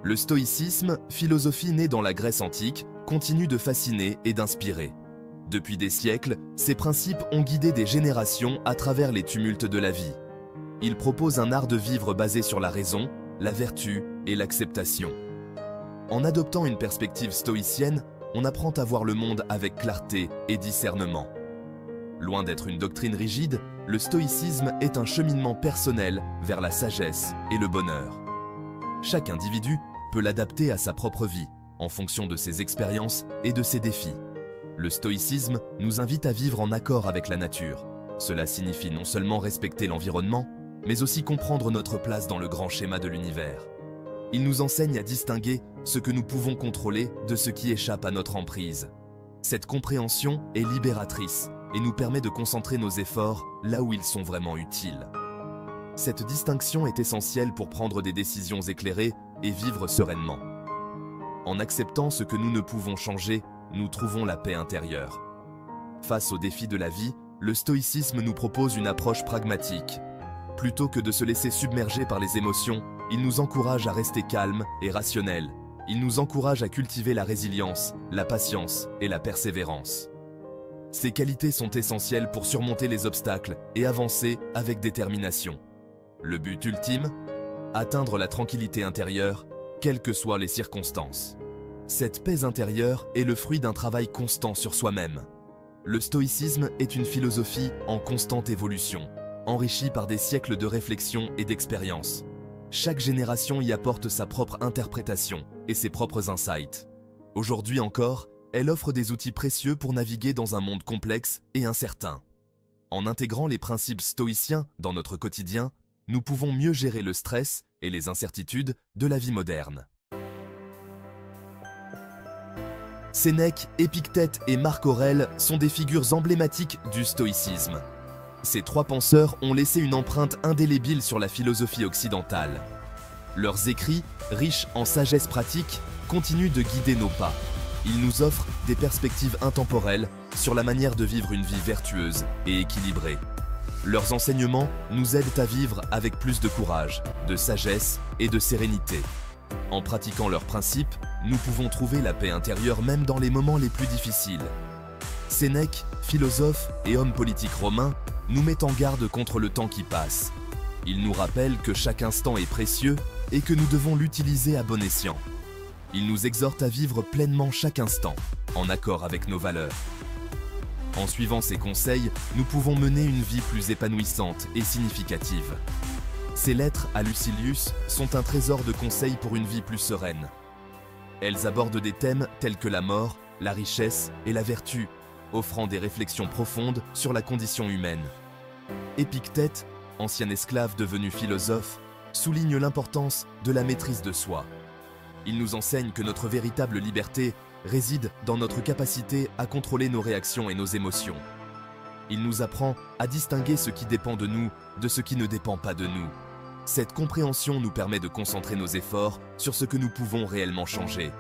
Le stoïcisme, philosophie née dans la Grèce antique, continue de fasciner et d'inspirer. Depuis des siècles, ces principes ont guidé des générations à travers les tumultes de la vie. Ils proposent un art de vivre basé sur la raison, la vertu et l'acceptation. En adoptant une perspective stoïcienne, on apprend à voir le monde avec clarté et discernement. Loin d'être une doctrine rigide, le stoïcisme est un cheminement personnel vers la sagesse et le bonheur. Chaque individu peut l'adapter à sa propre vie, en fonction de ses expériences et de ses défis. Le stoïcisme nous invite à vivre en accord avec la nature. Cela signifie non seulement respecter l'environnement, mais aussi comprendre notre place dans le grand schéma de l'univers. Il nous enseigne à distinguer ce que nous pouvons contrôler de ce qui échappe à notre emprise. Cette compréhension est libératrice et nous permet de concentrer nos efforts là où ils sont vraiment utiles. Cette distinction est essentielle pour prendre des décisions éclairées et vivre sereinement. En acceptant ce que nous ne pouvons changer, nous trouvons la paix intérieure. Face aux défis de la vie, le stoïcisme nous propose une approche pragmatique. Plutôt que de se laisser submerger par les émotions, il nous encourage à rester calme et rationnel. Il nous encourage à cultiver la résilience, la patience et la persévérance. Ces qualités sont essentielles pour surmonter les obstacles et avancer avec détermination. Le but ultime? Atteindre la tranquillité intérieure, quelles que soient les circonstances. Cette paix intérieure est le fruit d'un travail constant sur soi-même. Le stoïcisme est une philosophie en constante évolution, enrichie par des siècles de réflexion et d'expérience. Chaque génération y apporte sa propre interprétation et ses propres insights. Aujourd'hui encore, elle offre des outils précieux pour naviguer dans un monde complexe et incertain. En intégrant les principes stoïciens dans notre quotidien, nous pouvons mieux gérer le stress et les incertitudes de la vie moderne. Sénèque, Épictète et Marc Aurèle sont des figures emblématiques du stoïcisme. Ces trois penseurs ont laissé une empreinte indélébile sur la philosophie occidentale. Leurs écrits, riches en sagesse pratique, continuent de guider nos pas. Ils nous offrent des perspectives intemporelles sur la manière de vivre une vie vertueuse et équilibrée. Leurs enseignements nous aident à vivre avec plus de courage, de sagesse et de sérénité. En pratiquant leurs principes, nous pouvons trouver la paix intérieure même dans les moments les plus difficiles. Sénèque, philosophe et homme politique romain, nous met en garde contre le temps qui passe. Il nous rappelle que chaque instant est précieux et que nous devons l'utiliser à bon escient. Il nous exhorte à vivre pleinement chaque instant, en accord avec nos valeurs. En suivant ces conseils, nous pouvons mener une vie plus épanouissante et significative. Ces lettres à Lucilius sont un trésor de conseils pour une vie plus sereine. Elles abordent des thèmes tels que la mort, la richesse et la vertu, offrant des réflexions profondes sur la condition humaine. Épictète, ancien esclave devenu philosophe, souligne l'importance de la maîtrise de soi. Il nous enseigne que notre véritable liberté réside dans notre capacité à contrôler nos réactions et nos émotions. Il nous apprend à distinguer ce qui dépend de nous de ce qui ne dépend pas de nous. Cette compréhension nous permet de concentrer nos efforts sur ce que nous pouvons réellement changer.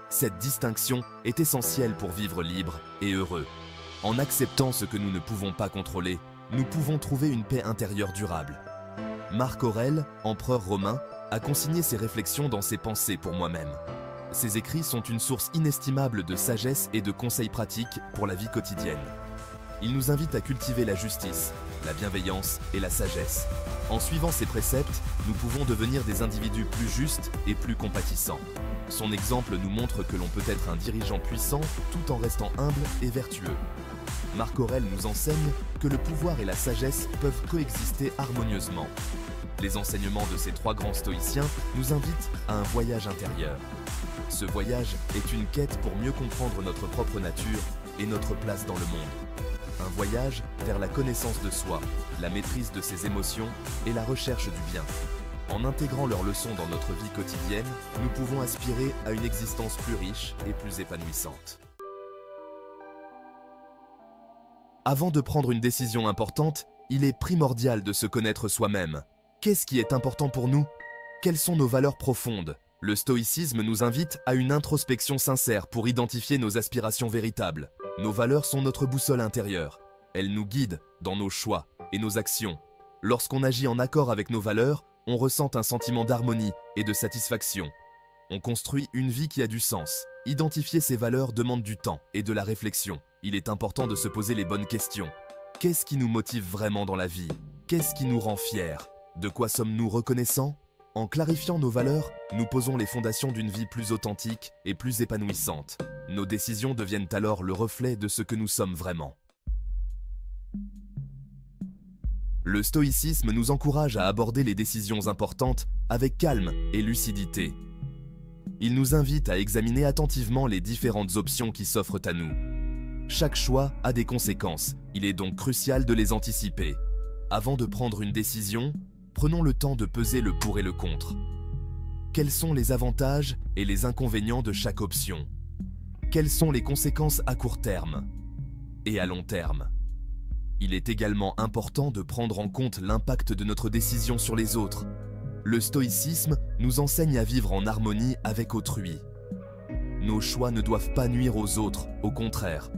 Cette distinction est essentielle pour vivre libre et heureux. En acceptant ce que nous ne pouvons pas contrôler, nous pouvons trouver une paix intérieure durable. Marc Aurèle, empereur romain, a consigné ses réflexions dans ses pensées pour moi-même. Ses écrits sont une source inestimable de sagesse et de conseils pratiques pour la vie quotidienne. Il nous invite à cultiver la justice, la bienveillance et la sagesse. En suivant ses préceptes, nous pouvons devenir des individus plus justes et plus compatissants. Son exemple nous montre que l'on peut être un dirigeant puissant tout en restant humble et vertueux. Marc Aurèle nous enseigne que le pouvoir et la sagesse peuvent coexister harmonieusement. Les enseignements de ces trois grands stoïciens nous invitent à un voyage intérieur. Ce voyage est une quête pour mieux comprendre notre propre nature et notre place dans le monde. Un voyage vers la connaissance de soi, la maîtrise de ses émotions et la recherche du bien. En intégrant leurs leçons dans notre vie quotidienne, nous pouvons aspirer à une existence plus riche et plus épanouissante. Avant de prendre une décision importante, il est primordial de se connaître soi-même. Qu'est-ce qui est important pour nous? Quelles sont nos valeurs profondes? Le stoïcisme nous invite à une introspection sincère pour identifier nos aspirations véritables. Nos valeurs sont notre boussole intérieure. Elles nous guident dans nos choix et nos actions. Lorsqu'on agit en accord avec nos valeurs, on ressent un sentiment d'harmonie et de satisfaction. On construit une vie qui a du sens. Identifier ses valeurs demande du temps et de la réflexion. Il est important de se poser les bonnes questions. Qu'est-ce qui nous motive vraiment dans la vie? Qu'est-ce qui nous rend fiers? De quoi sommes-nous reconnaissants? En clarifiant nos valeurs, nous posons les fondations d'une vie plus authentique et plus épanouissante. Nos décisions deviennent alors le reflet de ce que nous sommes vraiment. Le stoïcisme nous encourage à aborder les décisions importantes avec calme et lucidité. Il nous invite à examiner attentivement les différentes options qui s'offrent à nous. Chaque choix a des conséquences, il est donc crucial de les anticiper. Avant de prendre une décision, prenons le temps de peser le pour et le contre. Quels sont les avantages et les inconvénients de chaque option? Quelles sont les conséquences à court terme et à long terme? Il est également important de prendre en compte l'impact de notre décision sur les autres. Le stoïcisme nous enseigne à vivre en harmonie avec autrui. Nos choix ne doivent pas nuire aux autres, au contraire.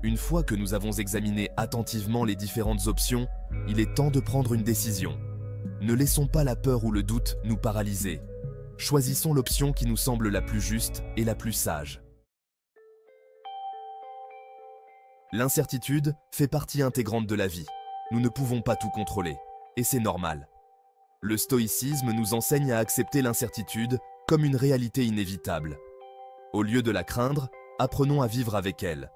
Une fois que nous avons examiné attentivement les différentes options, il est temps de prendre une décision. Ne laissons pas la peur ou le doute nous paralyser. Choisissons l'option qui nous semble la plus juste et la plus sage. L'incertitude fait partie intégrante de la vie. Nous ne pouvons pas tout contrôler, et c'est normal. Le stoïcisme nous enseigne à accepter l'incertitude comme une réalité inévitable. Au lieu de la craindre, apprenons à vivre avec elle.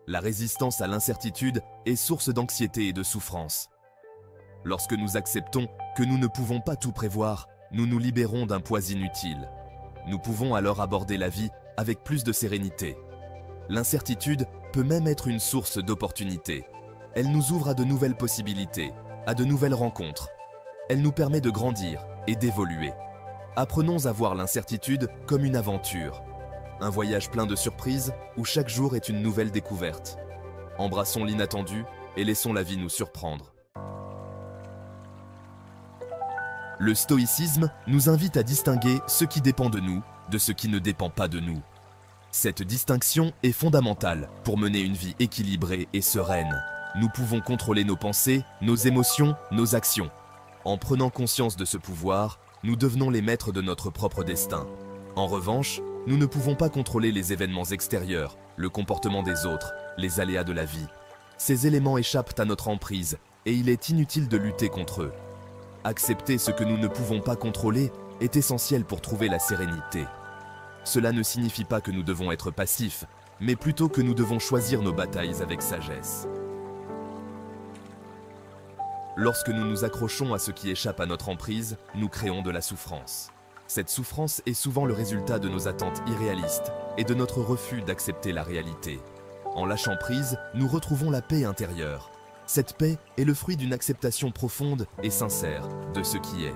La résistance à l'incertitude est source d'anxiété et de souffrance. Lorsque nous acceptons que nous ne pouvons pas tout prévoir, nous nous libérons d'un poids inutile. Nous pouvons alors aborder la vie avec plus de sérénité. L'incertitude peut même être une source d'opportunités. Elle nous ouvre à de nouvelles possibilités, à de nouvelles rencontres. Elle nous permet de grandir et d'évoluer. Apprenons à voir l'incertitude comme une aventure. Un voyage plein de surprises où chaque jour est une nouvelle découverte. Embrassons l'inattendu et laissons la vie nous surprendre. Le stoïcisme nous invite à distinguer ce qui dépend de nous de ce qui ne dépend pas de nous. Cette distinction est fondamentale pour mener une vie équilibrée et sereine. Nous pouvons contrôler nos pensées, nos émotions, nos actions. En prenant conscience de ce pouvoir, nous devenons les maîtres de notre propre destin. En revanche, nous ne pouvons pas contrôler les événements extérieurs, le comportement des autres, les aléas de la vie. Ces éléments échappent à notre emprise et il est inutile de lutter contre eux. Accepter ce que nous ne pouvons pas contrôler est essentiel pour trouver la sérénité. Cela ne signifie pas que nous devons être passifs, mais plutôt que nous devons choisir nos batailles avec sagesse. Lorsque nous nous accrochons à ce qui échappe à notre emprise, nous créons de la souffrance. Cette souffrance est souvent le résultat de nos attentes irréalistes et de notre refus d'accepter la réalité. En lâchant prise, nous retrouvons la paix intérieure. Cette paix est le fruit d'une acceptation profonde et sincère de ce qui est.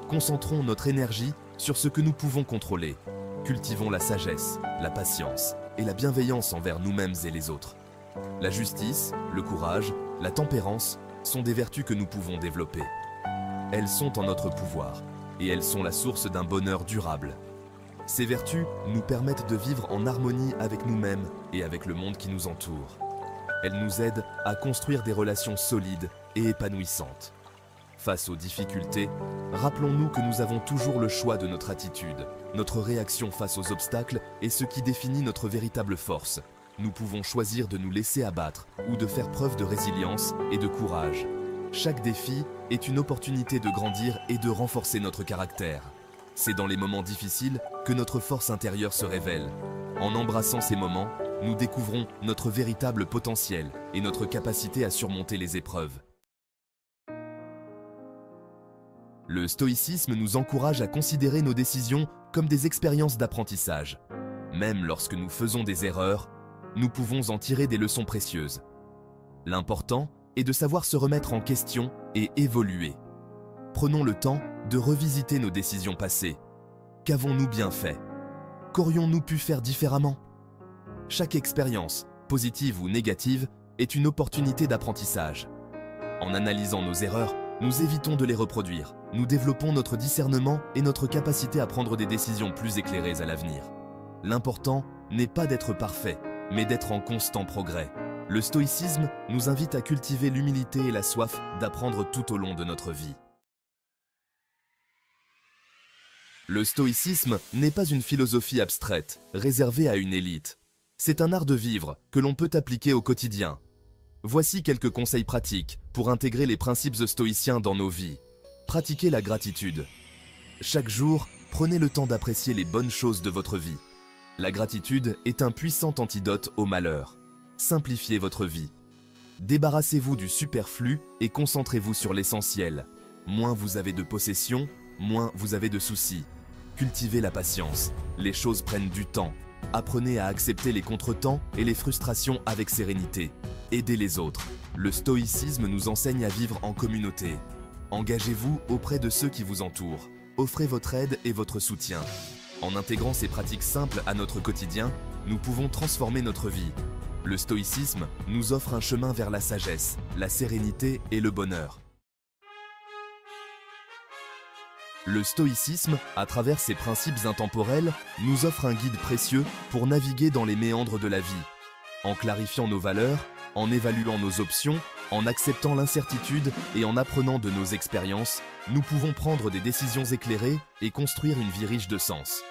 Concentrons notre énergie sur ce que nous pouvons contrôler. Cultivons la sagesse, la patience et la bienveillance envers nous-mêmes et les autres. La justice, le courage, la tempérance sont des vertus que nous pouvons développer. Elles sont en notre pouvoir et elles sont la source d'un bonheur durable. Ces vertus nous permettent de vivre en harmonie avec nous-mêmes et avec le monde qui nous entoure. Elles nous aident à construire des relations solides et épanouissantes. Face aux difficultés, rappelons-nous que nous avons toujours le choix de notre attitude. Notre réaction face aux obstacles est ce qui définit notre véritable force. Nous pouvons choisir de nous laisser abattre ou de faire preuve de résilience et de courage. Chaque défi est une opportunité de grandir et de renforcer notre caractère. C'est dans les moments difficiles que notre force intérieure se révèle. En embrassant ces moments, nous découvrons notre véritable potentiel et notre capacité à surmonter les épreuves. Le stoïcisme nous encourage à considérer nos décisions comme des expériences d'apprentissage. Même lorsque nous faisons des erreurs, nous pouvons en tirer des leçons précieuses. L'important est de savoir se remettre en question et évoluer. Prenons le temps de revisiter nos décisions passées. Qu'avons-nous bien fait? Qu'aurions-nous pu faire différemment? Chaque expérience, positive ou négative, est une opportunité d'apprentissage. En analysant nos erreurs, nous évitons de les reproduire. Nous développons notre discernement et notre capacité à prendre des décisions plus éclairées à l'avenir. L'important n'est pas d'être parfait, mais d'être en constant progrès. Le stoïcisme nous invite à cultiver l'humilité et la soif d'apprendre tout au long de notre vie. Le stoïcisme n'est pas une philosophie abstraite, réservée à une élite. C'est un art de vivre que l'on peut appliquer au quotidien. Voici quelques conseils pratiques pour intégrer les principes stoïciens dans nos vies. Pratiquez la gratitude. Chaque jour, prenez le temps d'apprécier les bonnes choses de votre vie. La gratitude est un puissant antidote au malheur. Simplifiez votre vie. Débarrassez-vous du superflu et concentrez-vous sur l'essentiel. Moins vous avez de possessions, moins vous avez de soucis. Cultivez la patience. Les choses prennent du temps. Apprenez à accepter les contretemps et les frustrations avec sérénité. Aidez les autres. Le stoïcisme nous enseigne à vivre en communauté. Engagez-vous auprès de ceux qui vous entourent. Offrez votre aide et votre soutien. En intégrant ces pratiques simples à notre quotidien, nous pouvons transformer notre vie. Le stoïcisme nous offre un chemin vers la sagesse, la sérénité et le bonheur. Le stoïcisme, à travers ses principes intemporels, nous offre un guide précieux pour naviguer dans les méandres de la vie. En clarifiant nos valeurs, en évaluant nos options, en acceptant l'incertitude et en apprenant de nos expériences, nous pouvons prendre des décisions éclairées et construire une vie riche de sens.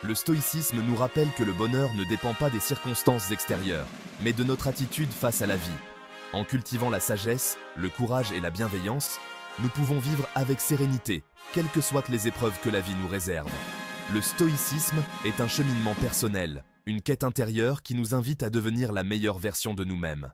Le stoïcisme nous rappelle que le bonheur ne dépend pas des circonstances extérieures, mais de notre attitude face à la vie. En cultivant la sagesse, le courage et la bienveillance, nous pouvons vivre avec sérénité, quelles que soient les épreuves que la vie nous réserve. Le stoïcisme est un cheminement personnel, une quête intérieure qui nous invite à devenir la meilleure version de nous-mêmes.